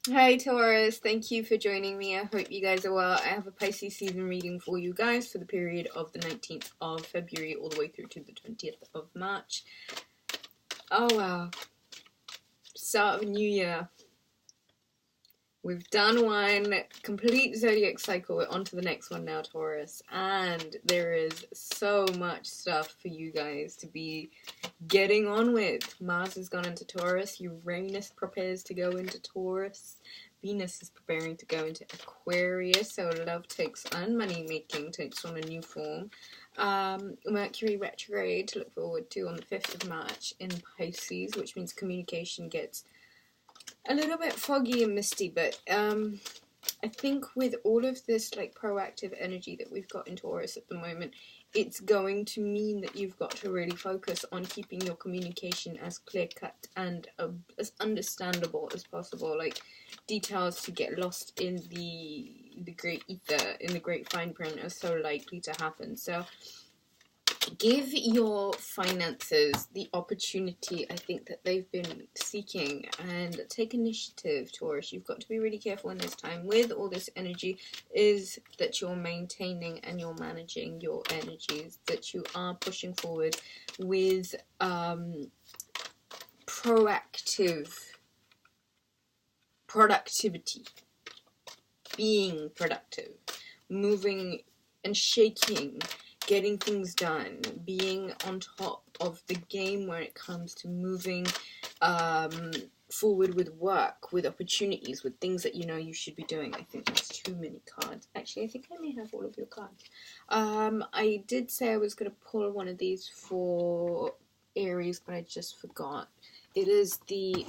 Hi Taurus, thank you for joining me. I hope you guys are well. I have a Pisces season reading for you guys for the period of the 19th of February all the way through to the 20th of March. Oh wow. Start of a new year. We've done one complete zodiac cycle. We're on to the next one now, Taurus. And there is so much stuff for you guys to be getting on with. Mars has gone into Taurus. Uranus prepares to go into Taurus. Venus is preparing to go into Aquarius. So love takes on, money making takes on a new form. Mercury retrograde to look forward to on the 5th of March in Pisces, which means communication gets a little bit foggy and misty, but I think with all of this like proactive energy that we've got in Taurus at the moment, it's going to mean that you've got to really focus on keeping your communication as clear-cut and as understandable as possible. Like, details to get lost in the great ether, in the great fine print, are so likely to happen. So give your finances the opportunity, I think, that they've been seeking, and take initiative, Taurus. You've got to be really careful in this time with all this energy, is that you're maintaining and you're managing your energies, that you are pushing forward with proactive productivity, being productive, moving and shaking, getting things done, being on top of the game when it comes to moving forward with work, with opportunities, with things that you know you should be doing. I think that's too many cards. Actually, I think I may have all of your cards. I did say I was going to pull one of these for Aries, but I just forgot. It is the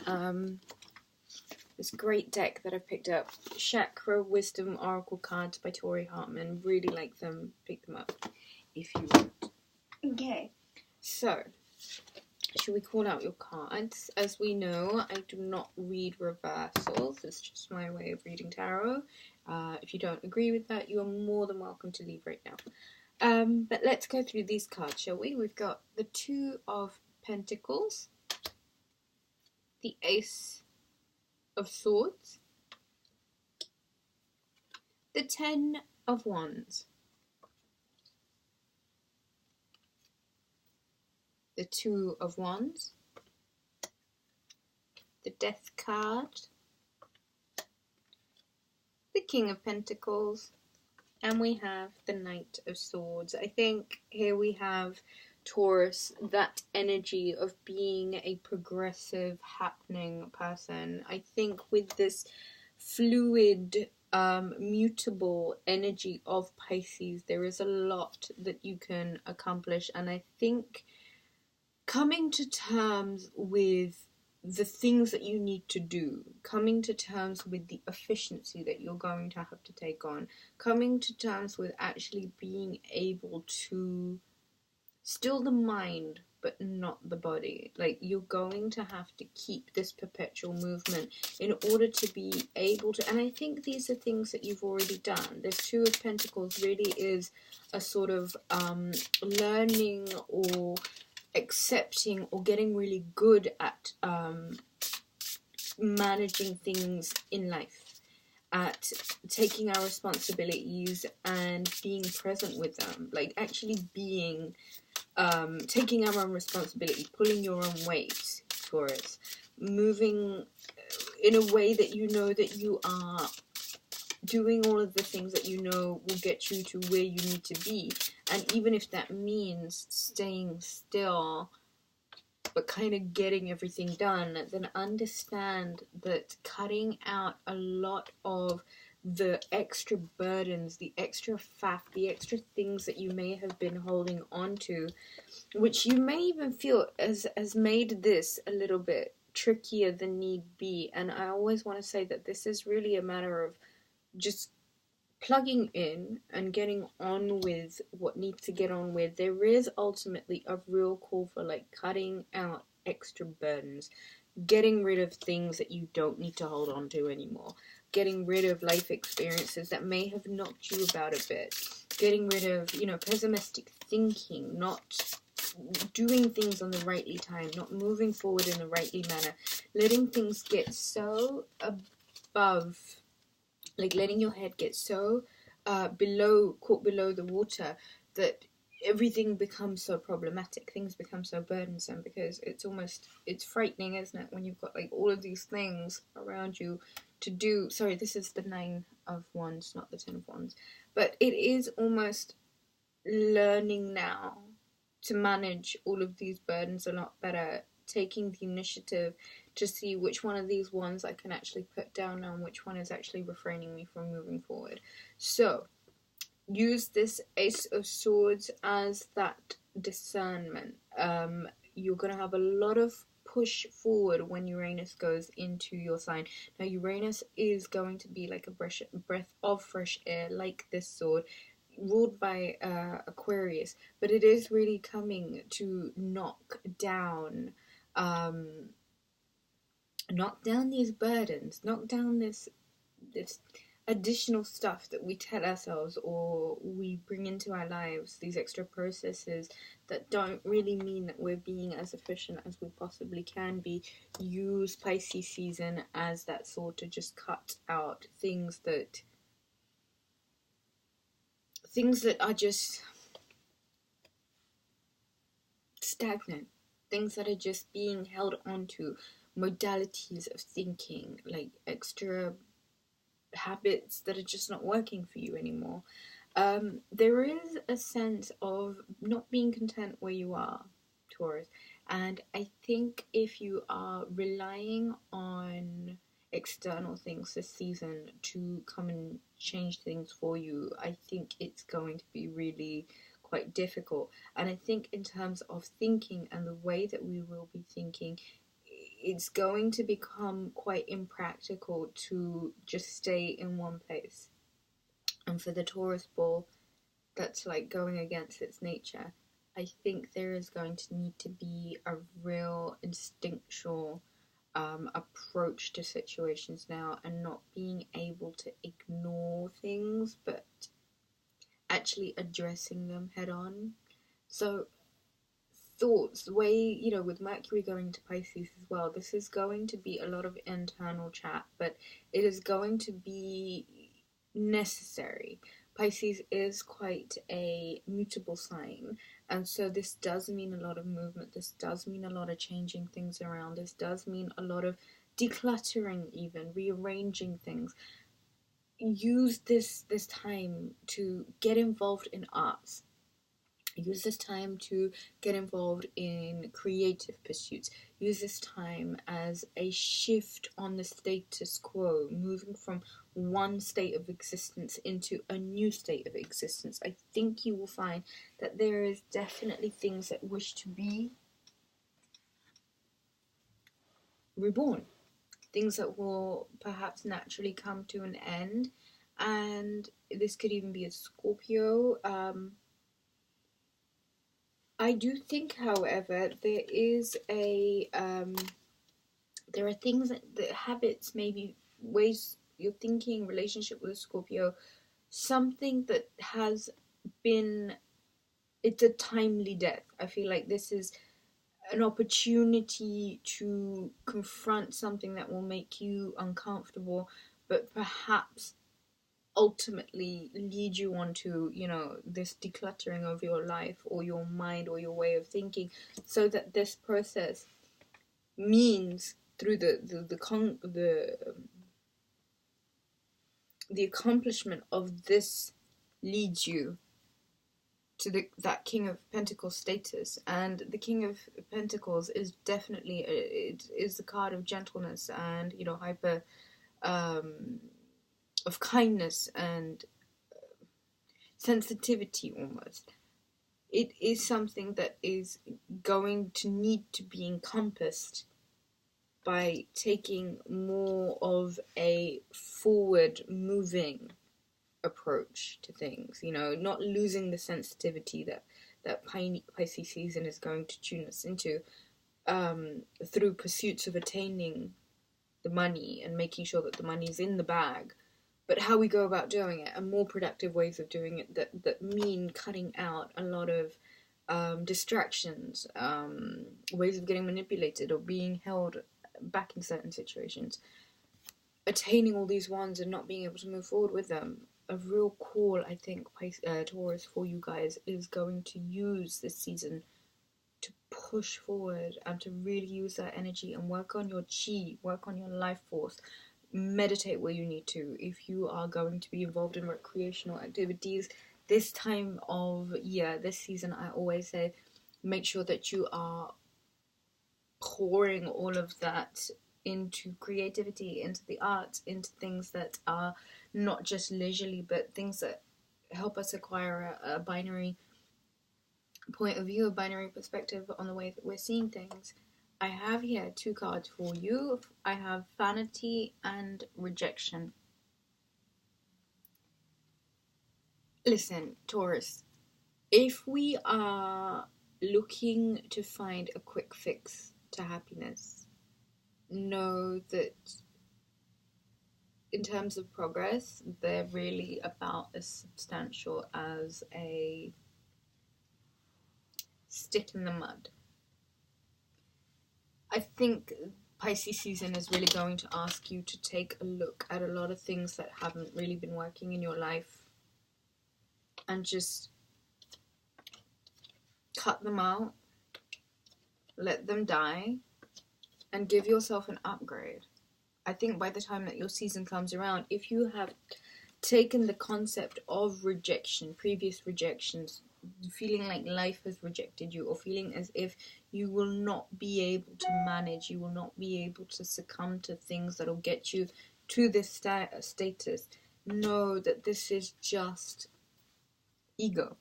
this great deck that I picked up, Chakra Wisdom Oracle cards by Tori Hartman. Really like them. Pick them up if you want. Okay, so should we call out your cards? As we know, I do not read reversals. It's just my way of reading tarot. If you don't agree with that, you are more than welcome to leave right now. But let's go through these cards, shall we? We've got the Two of Pentacles, the Ace of Swords, the Ten of Wands, the Two of Wands, the Death card, the King of Pentacles, and we have the Knight of Swords. I think here we have, Taurus, that energy of being a progressive, happening person. I think with this fluid, mutable energy of Pisces, there is a lot that you can accomplish, and I think coming to terms with the things that you need to do, coming to terms with the efficiency that you're going to have to take on, coming to terms with actually being able to still the mind but not the body. Like, you're going to have to keep this perpetual movement in order to be able to, and I think these are things that you've already done. This Two of Pentacles really is a sort of learning or accepting or getting really good at managing things in life, at taking our responsibilities and being present with them, like actually being taking our own responsibility, pulling your own weight, Taurus, moving in a way that you know that you are doing all of the things that you know will get you to where you need to be. And even if that means staying still but kind of getting everything done, then understand that cutting out a lot of the extra burdens, the extra faff, the extra things that you may have been holding on to, which you may even feel has made this a little bit trickier than need be. And I always want to say that this is really a matter of just plugging in and getting on with what needs to get on with. There is ultimately a real call for like cutting out extra burdens, getting rid of things that you don't need to hold on to anymore, getting rid of life experiences that may have knocked you about a bit, getting rid of, pessimistic thinking, not doing things on the rightly time, not moving forward in the rightly manner, letting things get so above, like letting your head get so caught below the water that everything becomes so problematic, things become so burdensome, because it's frightening, isn't it, when you've got like all of these things around you to do. Sorry, this is the 9 of Wands, not the 10 of Wands, but it is almost learning now to manage all of these burdens a lot better, taking the initiative to see which one of these ones I can actually put down and which one is actually refraining me from moving forward. So use this Ace of Swords as that discernment. You're going to have a lot of push forward when Uranus goes into your sign. Now, Uranus is going to be like a breath of fresh air, like this sword, ruled by Aquarius, but it is really coming to knock down these burdens, knock down this additional stuff that we tell ourselves or we bring into our lives, these extra processes that don't really mean that we're being as efficient as we possibly can be. Use Pisces season as that sword to just cut out things that are just stagnant, things that are just being held onto, modalities of thinking, like extra habits that are just not working for you anymore. There is a sense of not being content where you are, Taurus, and I think if you are relying on external things this season to come and change things for you, I think it's going to be really quite difficult. And I think in terms of thinking and the way that we will be thinking, it's going to become quite impractical to just stay in one place. And for the Taurus ball, that's like going against its nature. I think there is going to need to be a real instinctual approach to situations now, and not being able to ignore things, but actually addressing them head on. So thoughts, the way, with Mercury going to Pisces as well, this is going to be a lot of internal chat, but it is going to be necessary. Pisces is quite a mutable sign, and so this does mean a lot of movement, this does mean a lot of changing things around, this does mean a lot of decluttering, even rearranging things. Use this time to get involved in arts. Use this time to get involved in creative pursuits. Use this time as a shift on the status quo, moving from one state of existence into a new state of existence. I think you will find that there is definitely things that wish to be reborn. Things that will perhaps naturally come to an end. And this could even be a Scorpio. I do think, however, there are things that habits, maybe ways you're thinking, relationship with a Scorpio, something that has been, it's a timely death. I feel like this is an opportunity to confront something that will make you uncomfortable, but perhaps ultimately lead you on to, this decluttering of your life or your mind or your way of thinking, so that this process means through the accomplishment of this leads you to that King of Pentacles status. And the King of Pentacles is definitely, it is the card of gentleness and, hyper of kindness and sensitivity almost. It is something that is going to need to be encompassed by taking more of a forward moving approach to things, not losing the sensitivity that Pisces season is going to tune us into through pursuits of attaining the money and making sure that the money's in the bag, but how we go about doing it, and more productive ways of doing it that mean cutting out a lot of distractions, ways of getting manipulated or being held back in certain situations. attaining all these wands and not being able to move forward with them. A real call, I think, Taurus, for you guys is going to use this season to push forward and to really use that energy and work on your chi, work on your life force, meditate where you need to. If you are going to be involved in recreational activities this time of year, this season, I always say, make sure that you are pouring all of that into creativity, into the arts, into things that are not just leisurely, but things that help us acquire a binary point of view, a binary perspective on the way that we're seeing things. I have here 2 cards for you. I have vanity and rejection. Listen, Taurus, if we are looking to find a quick fix to happiness, know that in terms of progress, they're really about as substantial as a stick in the mud. I think Pisces season is really going to ask you to take a look at a lot of things that haven't really been working in your life and just cut them out, let them die, and give yourself an upgrade. I think by the time that your season comes around, if you have taken the concept of rejection, previous rejections, feeling like life has rejected you, or feeling as if you will not be able to manage, you will not be able to succumb to things that will get you to this status, know that this is just ego.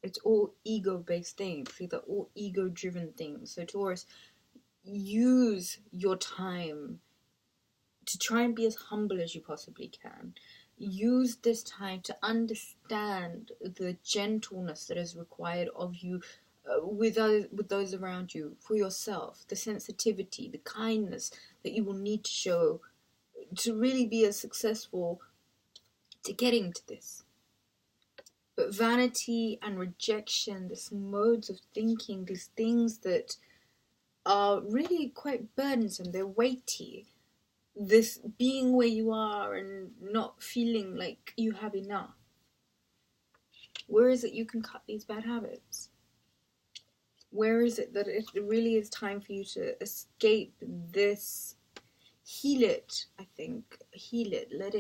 It's all ego-based things. These are all ego-driven things. So Taurus, use your time to try and be as humble as you possibly can. Use this time to understand the gentleness that is required of you with those around you, for yourself, the sensitivity, the kindness that you will need to show to really be as successful to getting to this. But vanity and rejection, these modes of thinking, these things that are really quite burdensome, they're weighty. This being where you are and not feeling like you have enough. Where is it you can cut these bad habits? Where is it that it really is time for you to escape this? Heal it, I think. Heal it. Let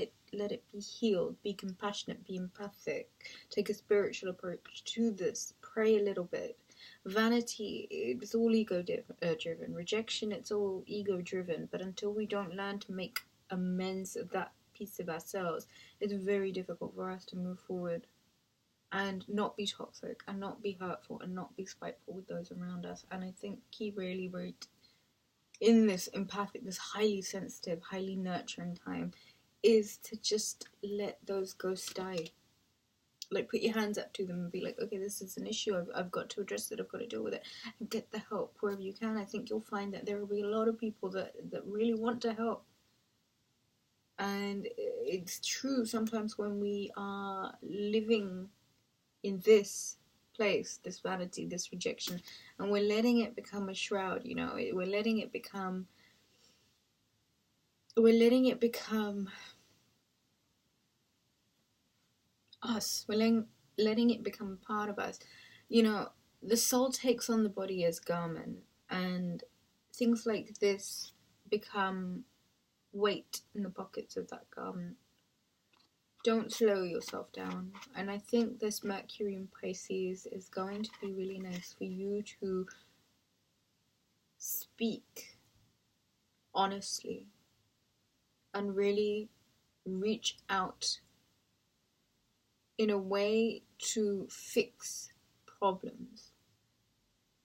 it be healed. Be compassionate. Be empathic. Take a spiritual approach to this. Pray a little bit. Vanity, it's all ego-driven. Rejection, it's all ego-driven. But until we don't learn to make amends of that piece of ourselves, it's very difficult for us to move forward and not be toxic and not be hurtful and not be spiteful with those around us. And I think key really in this empathic, this highly sensitive, highly nurturing time is to just let those ghosts die. Like, put your hands up to them and be like, okay, this is an issue, I've got to address it, I've got to deal with it, and get the help wherever you can. I think you'll find that there will be a lot of people that really want to help. And it's true, sometimes when we are living in this place, this vanity, this rejection, and we're letting it become a shroud, we're letting it become us. We're letting it become a part of us. The soul takes on the body as garment, and things like this become weight in the pockets of that garment. Don't slow yourself down. And I think this Mercury in Pisces is going to be really nice for you to speak honestly and really reach out in a way to fix problems.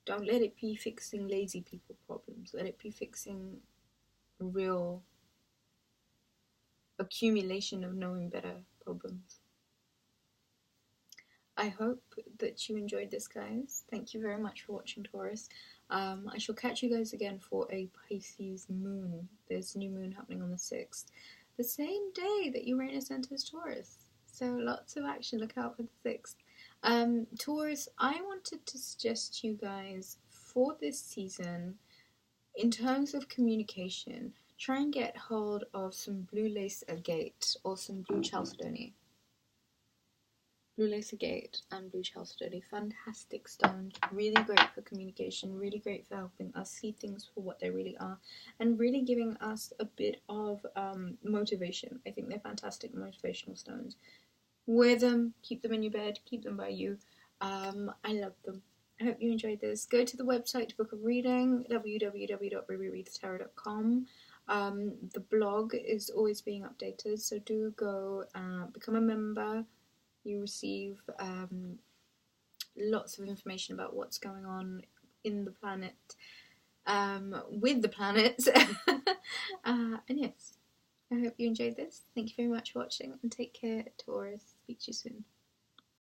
Don't let it be fixing lazy people problems. Let it be fixing real accumulation of knowing better problems. I hope that you enjoyed this, guys. Thank you very much for watching, Taurus. I shall catch you guys again for a Pisces moon. There's a new moon happening on the 6th. The same day that Uranus enters Taurus. So lots of action. Look out for the 6th. Taurus, I wanted to suggest to you guys for this season, in terms of communication, try and get hold of some blue lace agate or some blue chalcedony. Blue lace agate and blue chalcedony, fantastic stones, really great for communication, really great for helping us see things for what they really are, and really giving us a bit of motivation. I think they're fantastic motivational stones. Wear them, keep them in your bed, keep them by you. I love them. I hope you enjoyed this. Go to the website to book a reading, www.rubyreadstarot.com. The blog is always being updated, so do go become a member. You receive lots of information about what's going on in the planet, with the planets. And yes, I hope you enjoyed this. Thank you very much for watching, and take care, Taurus. Speak to you soon.